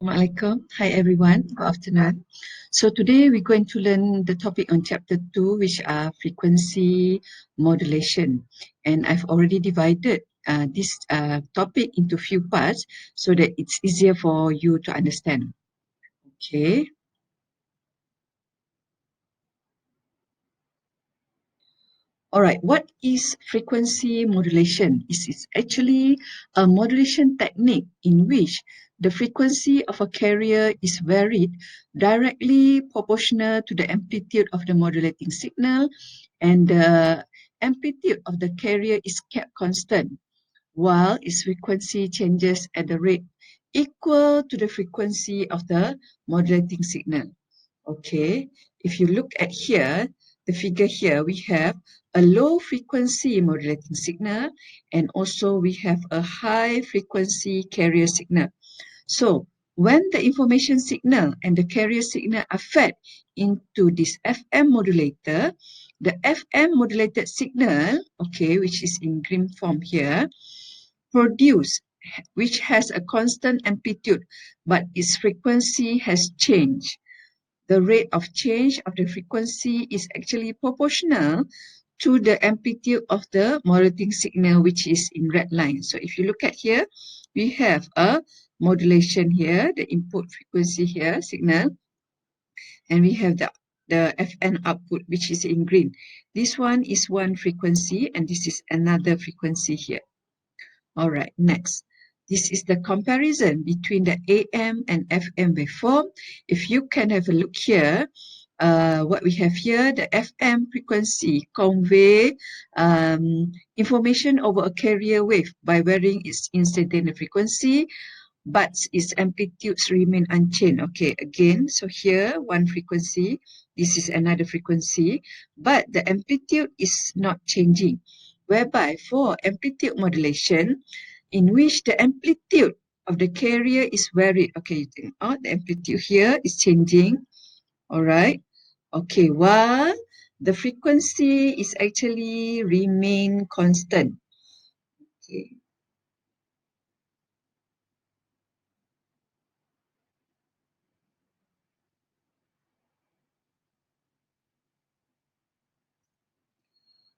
Assalamualaikum. Hi everyone. Good afternoon. So today we're going to learn the topic on chapter 2, which are frequency modulation. And I've already divided this topic into few parts so that it's easier for you to understand. Okay. All right, what is frequency modulation? It's actually a modulation technique in which the frequency of a carrier is varied directly proportional to the amplitude of the modulating signal, and the amplitude of the carrier is kept constant while its frequency changes at the rate equal to the frequency of the modulating signal. Okay, if you look at here, the figure here, we have a low frequency modulating signal and also we have a high frequency carrier signal. So when the information signal and the carrier signal are fed into this FM modulator, the FM modulated signal, okay, which is in green form here, produce which has a constant amplitude but its frequency has changed. The rate of change of the frequency is actually proportional to the amplitude of the modulating signal, which is in red line. So if you look at here, we have a modulation here, the input frequency here, signal, and we have the FN output, which is in green. This one is one frequency, and this is another frequency here. All right, next. This is the comparison between the AM and FM waveform. If you can have a look here, what we have here, the FM frequency convey information over a carrier wave by varying its instantaneous frequency, but its amplitudes remain unchanged. Okay, again, so here one frequency, this is another frequency, but the amplitude is not changing. Whereby for amplitude modulation, in which the amplitude of the carrier is varied. Okay, you think, oh, the amplitude here is changing. All right. Okay, while the frequency is actually remain constant. Okay.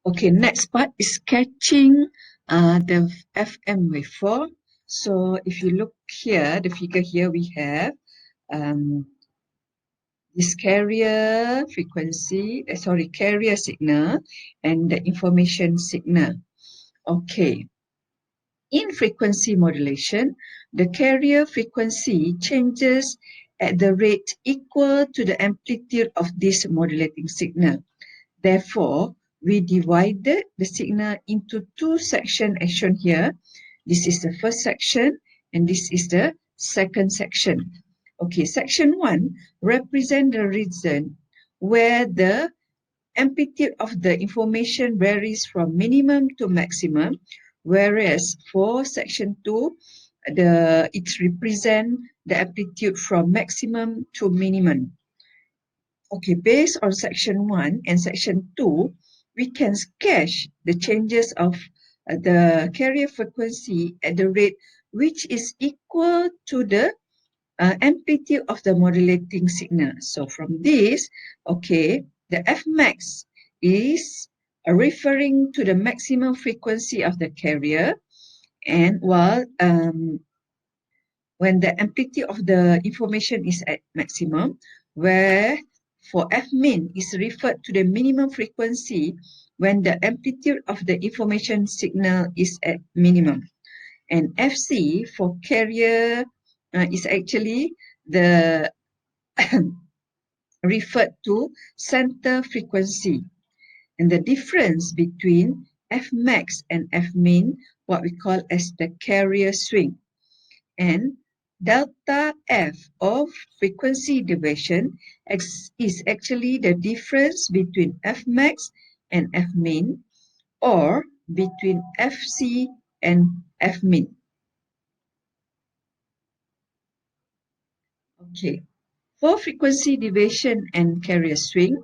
Okay, next part is catching the FM waveform. So if you look here, the figure here we have um, this carrier frequency, carrier signal and the information signal. Okay, in frequency modulation, the carrier frequency changes at the rate equal to the amplitude of this modulating signal. Therefore, we divided the signal into two sections as shown here. This is the first section and this is the second section. Okay, section 1 represents the region where the amplitude of the information varies from minimum to maximum, whereas for section 2, it represents the amplitude from maximum to minimum. Okay, based on section 1 and section 2, we can sketch the changes of the carrier frequency at the rate which is equal to the amplitude of the modulating signal. So from this, okay, the fmax is referring to the maximum frequency of the carrier, and while when the amplitude of the information is at maximum, where for fmin is referred to the minimum frequency when the amplitude of the information signal is at minimum. And fc for carrier is actually the referred to center frequency. And the difference between fmax and fmin, what we call as the carrier swing. And delta F of frequency deviation is actually the difference between Fmax and Fmin, or between Fc and Fmin. Okay, for frequency deviation and carrier swing,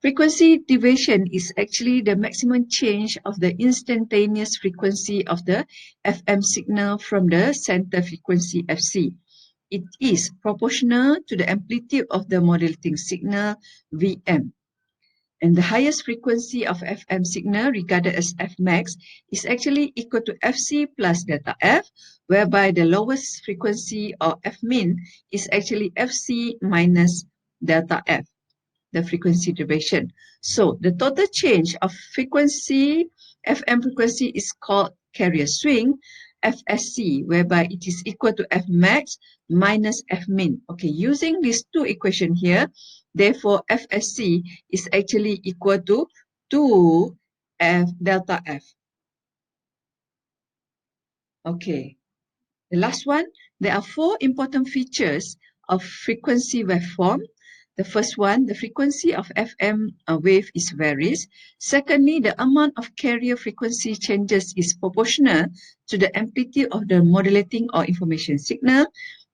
frequency deviation is actually the maximum change of the instantaneous frequency of the FM signal from the center frequency Fc. it is proportional to the amplitude of the modulating signal Vm. And the highest frequency of Fm signal, regarded as Fmax, is actually equal to Fc plus delta F, whereby the lowest frequency, or Fmin, is actually Fc minus delta F, the frequency duration. So the total change of frequency, Fm frequency, is called carrier swing, Fsc, whereby it is equal to Fmax minus Fmin. Okay, using these two equations here, therefore Fsc is actually equal to 2 F delta F. Okay. The last one, there are four important features of frequency waveform. The first one, the frequency of FM wave is varies. Secondly, the amount of carrier frequency changes is proportional to the amplitude of the modulating or information signal.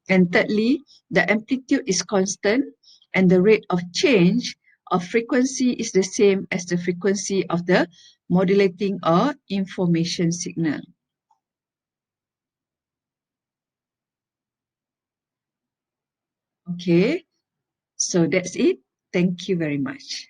And thirdly, the amplitude is constant and the rate of change of frequency is the same as the frequency of the modulating or information signal. Okay. So that's it. Thank you very much.